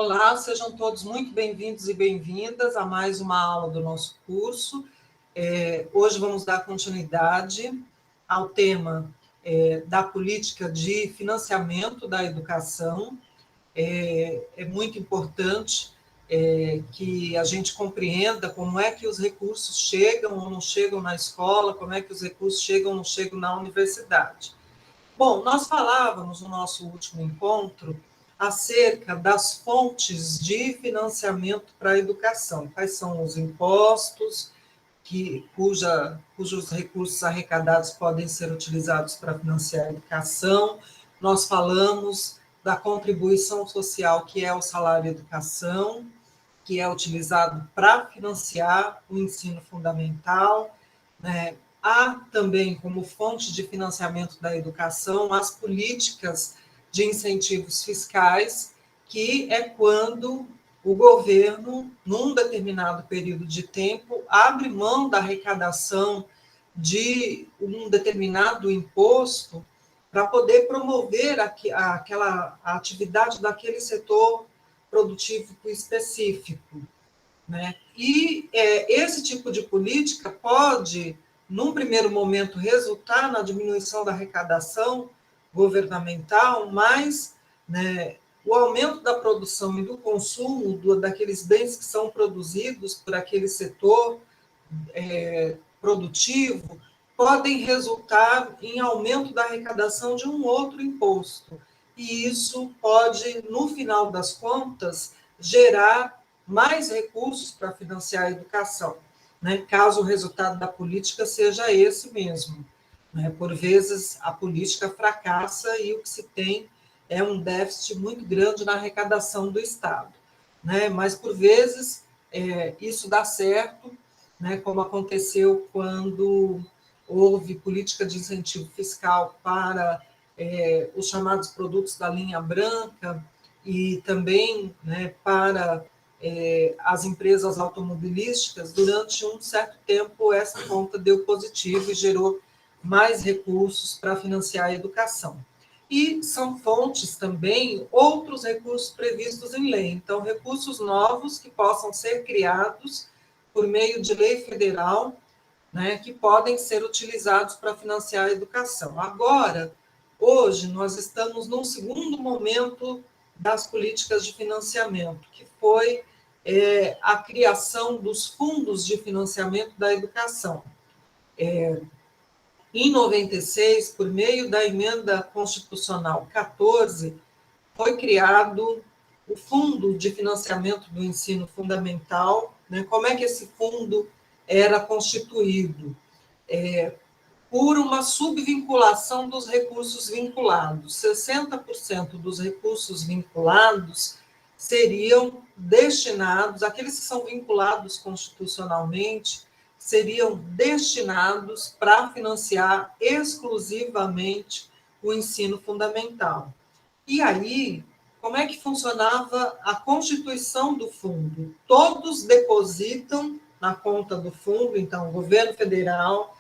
Olá, sejam todos muito bem-vindos e bem-vindas a mais uma aula do nosso curso. Hoje vamos dar continuidade ao tema da política de financiamento da educação. É muito importante que a gente compreenda como é que os recursos chegam ou não chegam na escola, como é que os recursos chegam ou não chegam na universidade. Bom, nós falávamos no nosso último encontro acerca das fontes de financiamento para a educação. Quais são os impostos cujos recursos arrecadados podem ser utilizados para financiar a educação. Nós falamos da contribuição social, que é o salário-educação, que é utilizado para financiar o ensino fundamental, né? Há também como fonte de financiamento da educação as políticas de incentivos fiscais, que é quando o governo, num determinado período de tempo, abre mão da arrecadação de um determinado imposto para poder promover aquela atividade daquele setor produtivo específico, né? E esse tipo de política pode, num primeiro momento, resultar na diminuição da arrecadação governamental, mas, né, o aumento da produção e do consumo daqueles bens que são produzidos por aquele setor produtivo podem resultar em aumento da arrecadação de um outro imposto. E isso pode, no final das contas, gerar mais recursos para financiar a educação, né? Caso o resultado da política seja esse mesmo, né? Por vezes, a política fracassa e o que se tem é um déficit muito grande na arrecadação do Estado, né? Mas, por vezes, isso dá certo, né? Como aconteceu quando houve política de incentivo fiscal para os chamados produtos da linha branca e também, né, para as empresas automobilísticas. Durante um certo tempo, essa conta deu positivo e gerou mais recursos para financiar a educação. E são fontes também outros recursos previstos em lei. Então, recursos novos que possam ser criados por meio de lei federal, né, que podem ser utilizados para financiar a educação. Agora, hoje, nós estamos num segundo momento das políticas de financiamento, que foi a criação dos fundos de financiamento da educação. Em 96, por meio da emenda constitucional 14, foi criado o Fundo de Financiamento do Ensino Fundamental, né? Como é que esse fundo era constituído? Por uma subvinculação dos recursos vinculados. 60% dos recursos vinculados seriam destinados, aqueles que são vinculados constitucionalmente, seriam destinados para financiar exclusivamente o ensino fundamental. E aí, como é que funcionava a constituição do fundo? Todos depositam na conta do fundo, então, o governo federal,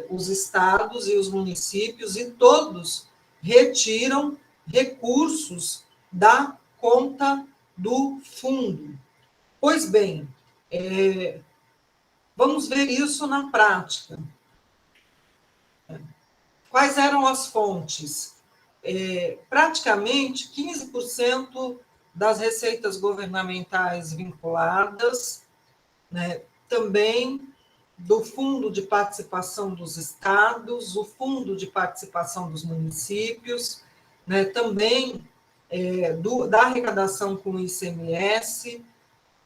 os estados e os municípios, e todos retiram recursos da conta do fundo. Pois bem, vamos ver isso na prática. Quais eram as fontes? Praticamente 15% das receitas governamentais vinculadas, né, também do Fundo de Participação dos Estados, o Fundo de Participação dos Municípios, né, também da arrecadação com o ICMS,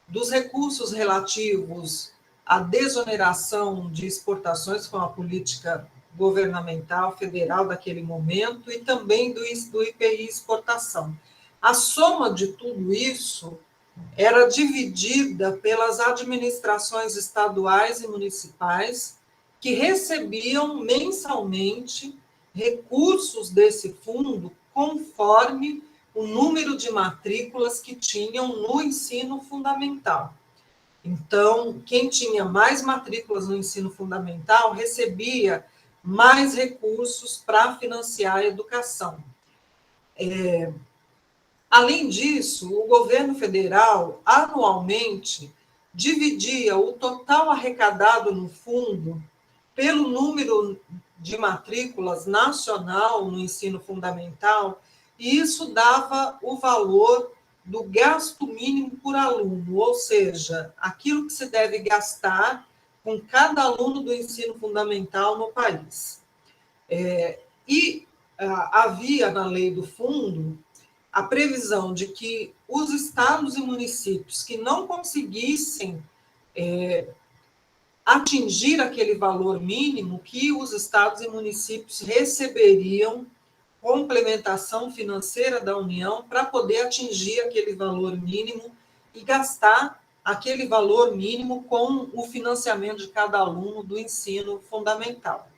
dos recursos relativos à desoneração de exportações, com a política governamental federal daquele momento, e também do IPI exportação. A soma de tudo isso era dividida pelas administrações estaduais e municipais, que recebiam mensalmente recursos desse fundo conforme o número de matrículas que tinham no ensino fundamental. Então, quem tinha mais matrículas no ensino fundamental recebia mais recursos para financiar a educação. Além disso, o governo federal, anualmente, dividia o total arrecadado no fundo pelo número de matrículas nacional no ensino fundamental, e isso dava o valor do gasto mínimo por aluno, ou seja, aquilo que se deve gastar com cada aluno do ensino fundamental no país. Havia na lei do fundo a previsão de que os estados e municípios que não conseguissem atingir aquele valor mínimo, que os estados e municípios receberiam complementação financeira da União para poder atingir aquele valor mínimo e gastar aquele valor mínimo com o financiamento de cada aluno do ensino fundamental.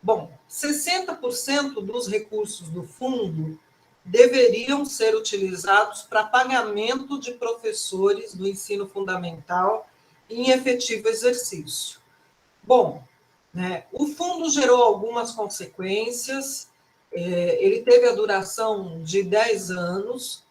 Bom, 60% dos recursos do fundo deveriam ser utilizados para pagamento de professores do ensino fundamental em efetivo exercício. Bom, o fundo gerou algumas consequências, ele teve a duração de 10 anos,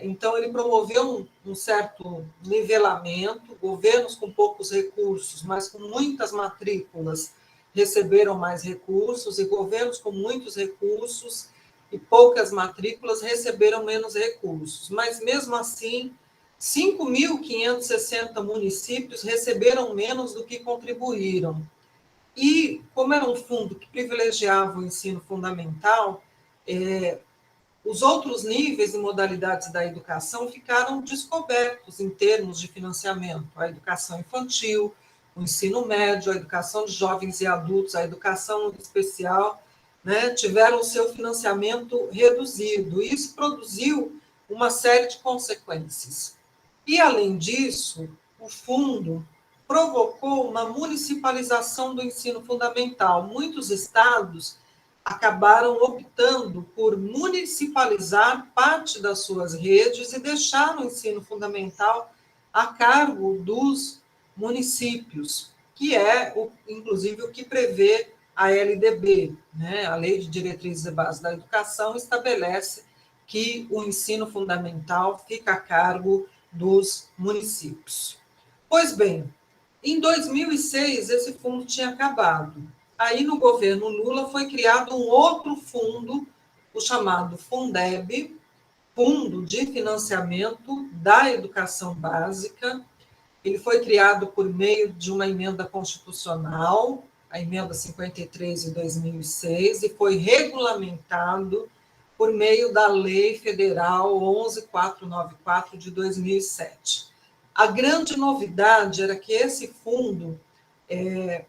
então ele promoveu um certo nivelamento, governos com poucos recursos, mas com muitas matrículas, receberam mais recursos, e governos com muitos recursos e poucas matrículas receberam menos recursos. Mas, mesmo assim, 5.560 municípios receberam menos do que contribuíram. E, como era um fundo que privilegiava o ensino fundamental, os outros níveis e modalidades da educação ficaram descobertos em termos de financiamento. A educação infantil, o ensino médio, a educação de jovens e adultos, a educação especial, tiveram o seu financiamento reduzido. Isso produziu uma série de consequências. E, além disso, o fundo provocou uma municipalização do ensino fundamental. Muitos estados acabaram optando por municipalizar parte das suas redes e deixar o ensino fundamental a cargo dos municípios, que é, inclusive, o que prevê a LDB, a Lei de Diretrizes e Bases da Educação, estabelece que o ensino fundamental fica a cargo dos municípios. Pois bem, em 2006, esse fundo tinha acabado. Aí, no governo Lula, foi criado um outro fundo, o chamado Fundeb, Fundo de Financiamento da Educação Básica. Ele foi criado por meio de uma emenda constitucional, a emenda 53 de 2006, e foi regulamentado por meio da Lei Federal 11.494 de 2007. A grande novidade era que esse fundo,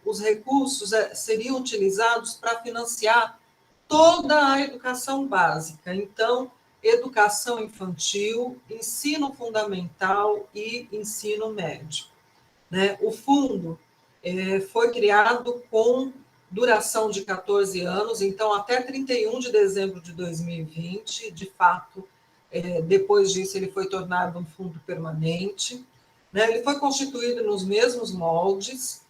os recursos seriam utilizados para financiar toda a educação básica. Então, educação infantil, ensino fundamental e ensino médio. O fundo foi criado com duração de 14 anos, então até 31 de dezembro de 2020, de fato, depois disso ele foi tornado um fundo permanente. Ele foi constituído nos mesmos moldes,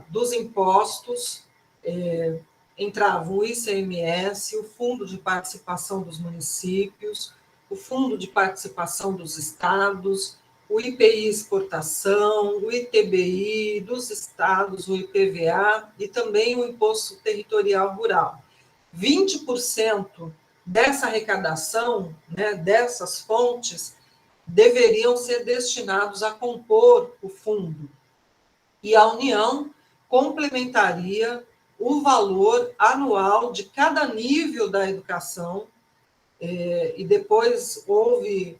dos impostos, entravam o ICMS, o Fundo de Participação dos Municípios, o Fundo de Participação dos Estados, o IPI Exportação, o ITBI dos Estados, o IPVA e também o Imposto Territorial Rural. 20% dessa arrecadação, dessas fontes, deveriam ser destinados a compor o fundo. E a União complementaria o valor anual de cada nível da educação, e depois houve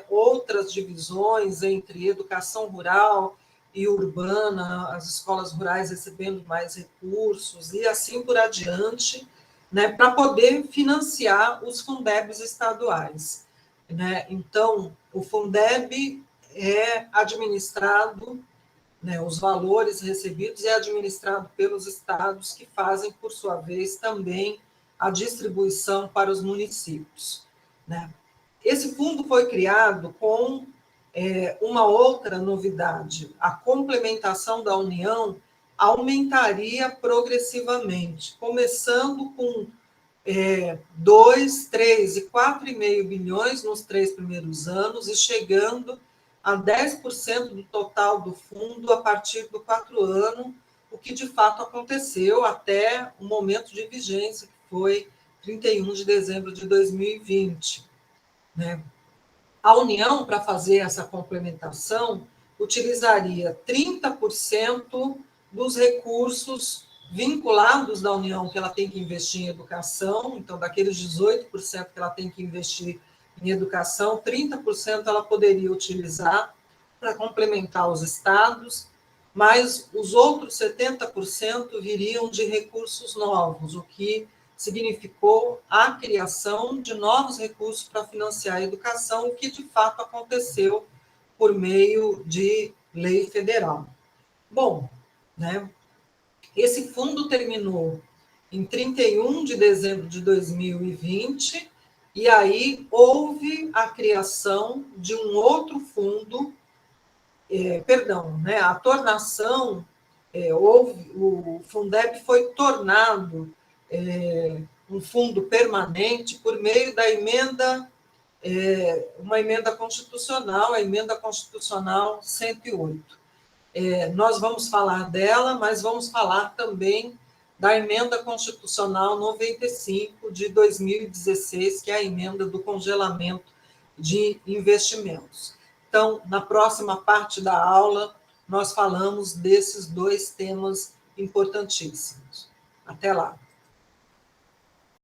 outras divisões entre educação rural e urbana, as escolas rurais recebendo mais recursos, e assim por adiante, para poder financiar os Fundebs estaduais. Então, o Fundeb é administrado, os valores recebidos é administrado pelos estados, que fazem, por sua vez, também a distribuição para os municípios. Esse fundo foi criado com uma outra novidade: a complementação da União aumentaria progressivamente, começando com 2, 3 e 4,5 bilhões nos 3 primeiros anos e chegando a 10% do total do fundo a partir do 4º ano, o que de fato aconteceu até o momento de vigência, que foi 31 de dezembro de 2020. Né? A União, para fazer essa complementação, utilizaria 30% dos recursos vinculados da União que ela tem que investir em educação, então, daqueles 18% que ela tem que investir em educação, 30% ela poderia utilizar para complementar os estados, mas os outros 70% viriam de recursos novos, o que significou a criação de novos recursos para financiar a educação, o que de fato aconteceu por meio de lei federal. Bom, né, esse fundo terminou em 31 de dezembro de 2020, e aí houve a criação de um outro fundo, a tornação, o Fundeb foi tornado um fundo permanente por meio da uma emenda constitucional, a emenda constitucional 108. Nós vamos falar dela, mas vamos falar também da emenda constitucional 95 de 2016, que é a emenda do congelamento de investimentos. Então, na próxima parte da aula, nós falamos desses 2 temas importantíssimos. Até lá.